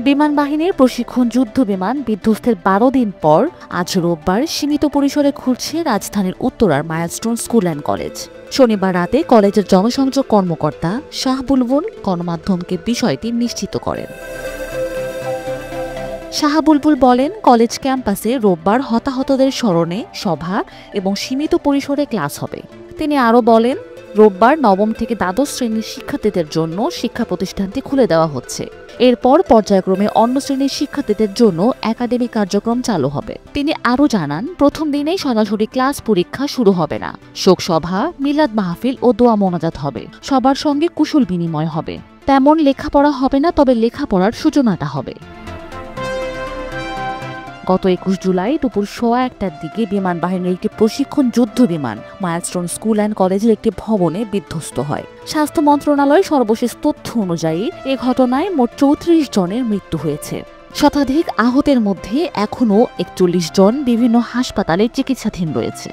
বিমান বাহিনীর প্রশিক্ষণ যুদ্ধ বিমান বিধ্বস্তের 12 দিন পর আজ রোববার সীমিত পরিসরে খুলছে রাজধানীর উত্তরার মাইলস্টোন স্কুল অ্যান্ড কলেজ। শনিবার রাতে কলেজের জনসংযোগ কর্মকর্তা শাহ বুলবুল গণমাধ্যমকে বিষয়টি নিশ্চিত করেন। শাহ বুলবুল বলেন, কলেজ ক্যাম্পাসে রোববার হতাহতদের স্মরণে সভা এবং সীমিত পরিসরে ক্লাস হবে। তিনি আরও বলেন, রোববার নবম থেকে দ্বাদশ শ্রেণীর শিক্ষার্থীদের জন্য শিক্ষা প্রতিষ্ঠানটি খুলে দেওয়া হচ্ছে। এরপর পর্যায়ক্রমে অন্য শ্রেণীর শিক্ষার্থীদের জন্য একাডেমিক কার্যক্রম চালু হবে। তিনি আরও জানান, প্রথম দিনেই সরাসরি ক্লাস পরীক্ষা শুরু হবে না। শোকসভা, মিলাদ মাহফিল ও দোয়া মোনাজাত হবে। সবার সঙ্গে কুশল বিনিময় হবে। তেমন লেখাপড়া হবে না, তবে লেখাপড়ার সূচনাটা হবে। গত 21 জুলাই দুপুর 1:15টার দিকে বিমান বাহিনীর একটি প্রশিক্ষণ যুদ্ধ বিমান মাইলস্টোন স্কুল অ্যান্ড কলেজের একটি ভবনে বিধ্বস্ত হয়। স্বাস্থ্য মন্ত্রণালয়ের সর্বশেষ তথ্য অনুযায়ী এ ঘটনায় মোট 34 জনের মৃত্যু হয়েছে। শতাধিক আহতের মধ্যে এখনও 41 জন বিভিন্ন হাসপাতালে চিকিৎসাধীন রয়েছে।